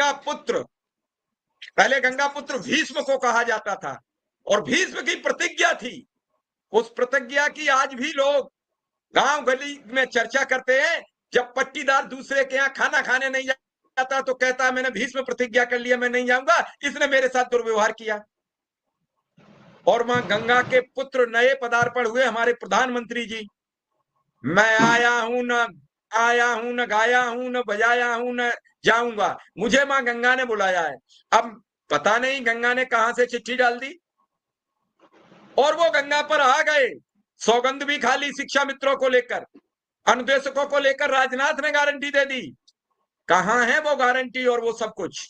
गंगा पुत्र, पहले गंगा पुत्र भीष्म को कहा जाता था और भीष्म की प्रतिज्ञा थी। उस प्रतिज्ञा की आज भी लोग गांव गली में चर्चा करते हैं। जब पट्टीदार दूसरे के यहाँ खाना खाने नहीं जाता तो कहता है मैंने भीष्म प्रतिज्ञा कर लिया, मैं नहीं जाऊंगा, इसने मेरे साथ दुर्व्यवहार किया। और मां गंगा के पुत्र नए पदार्पण हुए हमारे प्रधानमंत्री जी। मैं आया हूं न गाया हूं न बजाया हूं न जाऊंगा, मुझे मां गंगा ने बुलाया है। अब पता नहीं गंगा ने कहां से चिट्ठी डाल दी और वो गंगा पर आ गए। सौगंध भी खा ली शिक्षा मित्रों को लेकर, अनुदेशकों को लेकर राजनाथ ने गारंटी दे दी। कहां है वो गारंटी और वो सब कुछ?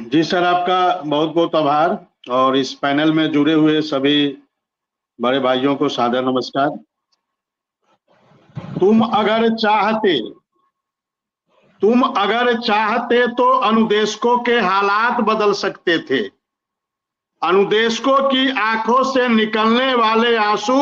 जी सर, आपका बहुत बहुत आभार और इस पैनल में जुड़े हुए सभी बड़े भाइयों को सादर नमस्कार। तुम अगर चाहते तो अनुदेशकों के हालात बदल सकते थे। अनुदेशकों की आंखों से निकलने वाले आंसू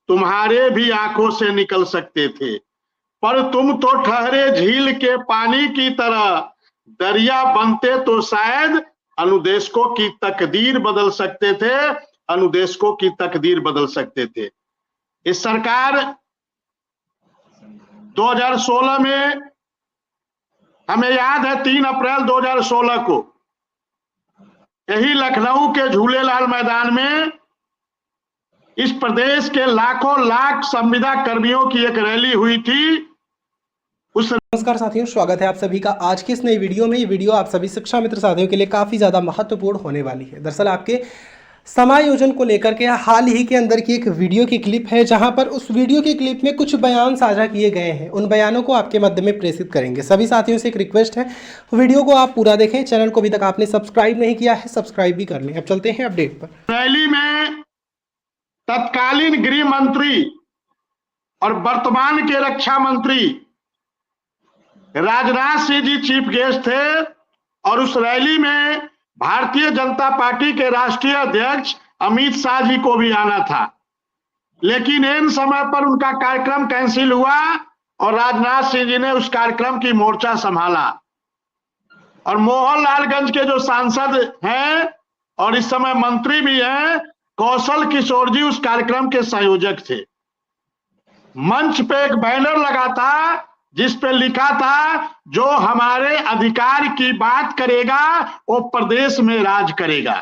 तुम्हारे भी आंखों से निकल सकते थे, पर तुम तो ठहरे झील के पानी की तरह। दरिया बनते तो शायद अनुदेशकों की तकदीर बदल सकते थे, अनुदेशकों की तकदीर बदल सकते थे। इस सरकार 2016 में, हमें याद है 3 अप्रैल 2016 को यही लखनऊ के झूलेलाल मैदान में इस प्रदेश के लाखों लाख संविदा कर्मियों की एक रैली हुई थी। नमस्कार साथियों, स्वागत है आप सभी का आज की इस नई वीडियो में। ये वीडियो आप सभी शिक्षा मित्र साथियों के लिए काफ़ी ज़्यादा महत्वपूर्ण होने वाली है। दरअसल आपके समायोजन को लेकर के हाल ही के अंदर की एक वीडियो की क्लिप है, जहां पर उस वीडियो की क्लिप में कुछ बयान साझा किए गए हैं। उन बयानों को आपके मध्य में प्रेषित करेंगे। सभी साथियों से एक रिक्वेस्ट है, वीडियो को आप पूरा देखें। चैनल को अभी तक आपने सब्सक्राइब नहीं किया है, सब्सक्राइब भी कर लें। अब चलते हैं अपडेट पर। रैली में तत्कालीन गृह मंत्री और वर्तमान के रक्षा मंत्री राजनाथ सिंह जी चीफ गेस्ट थे और उस रैली में भारतीय जनता पार्टी के राष्ट्रीय अध्यक्ष अमित शाह जी को भी आना था, लेकिन इन समय पर उनका कार्यक्रम कैंसिल हुआ और राजनाथ सिंह जी ने उस कार्यक्रम की मोर्चा संभाला। और मोहनलालगंज के जो सांसद हैं और इस समय मंत्री भी हैं, कौशल किशोर जी उस कार्यक्रम के संयोजक थे। मंच पे एक बैनर लगा था जिस पे लिखा था, जो हमारे अधिकार की बात करेगा वो प्रदेश में राज करेगा।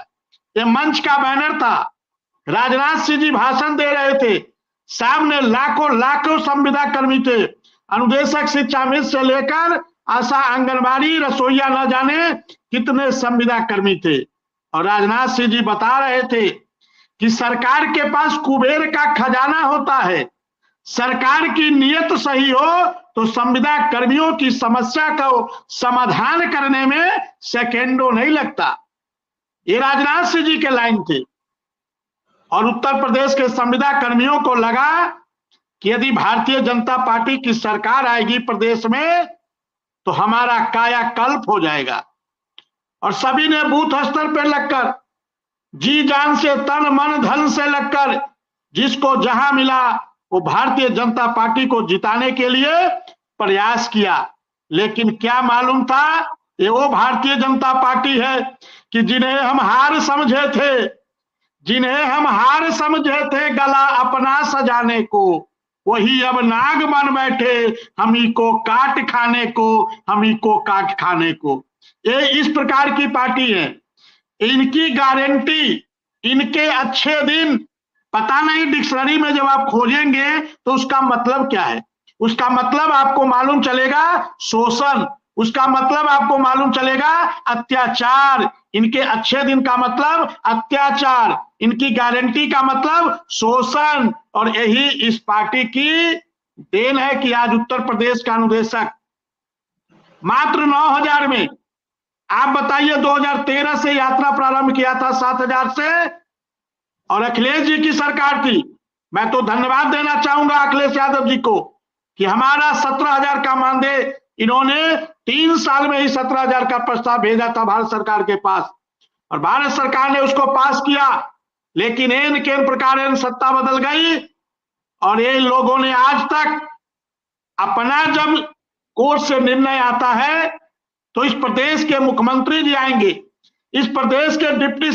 ये मंच का बैनर था। राजनाथ सिंह जी भाषण दे रहे थे, सामने लाखों लाखों संविदा कर्मी थे, अनुदेशक शिक्षा मित्र से लेकर आशा आंगनबाड़ी रसोईया न जाने कितने संविदा कर्मी थे। और राजनाथ सिंह जी बता रहे थे कि सरकार के पास कुबेर का खजाना होता है, सरकार की नीयत सही हो तो संविदा कर्मियों की समस्या को समाधान करने में सेकेंडों नहीं लगता। ये राजनाथ सिंह जी के लाइन थे। और उत्तर प्रदेश के संविदा कर्मियों को लगा कि यदि भारतीय जनता पार्टी की सरकार आएगी प्रदेश में तो हमारा कायाकल्प हो जाएगा। और सभी ने बूथ स्तर पर लगकर, जी जान से, तन मन धन से लगकर, जिसको जहां मिला वो भारतीय जनता पार्टी को जिताने के लिए प्रयास किया। लेकिन क्या मालूम था, ये वो भारतीय जनता पार्टी है कि जिन्हें हम हार समझे थे गला अपना सजाने को, वही अब नाग बन बैठे हमी को काट खाने को। ये इस प्रकार की पार्टी है। इनकी गारंटी, इनके अच्छे दिन, पता नहीं डिक्शनरी में जब आप खोजेंगे तो उसका मतलब क्या है। उसका मतलब आपको मालूम चलेगा शोषण, उसका मतलब आपको मालूम चलेगा अत्याचार। इनके अच्छे दिन का मतलब अत्याचार, इनकी गारंटी का मतलब शोषण। और यही इस पार्टी की देन है कि आज उत्तर प्रदेश का अनुदेशक मात्र 9,000 में, आप बताइए 2013 से यात्रा प्रारंभ किया था 7,000 से, और अखिलेश जी की सरकार थी। मैं तो धन्यवाद देना चाहूंगा अखिलेश यादव जी को कि हमारा 17,000 का मानदेय इन्होंने 3 साल में ही 17,000 का प्रस्ताव भेजा था भारत सरकार के पास, और भारत सरकार ने उसको पास किया। लेकिन इन प्रकार सत्ता बदल गई और ये लोगों ने आज तक अपना जब कोर्ट से निर्णय आता है तो इस प्रदेश के मुख्यमंत्री जी आएंगे, इस प्रदेश के डिप्टी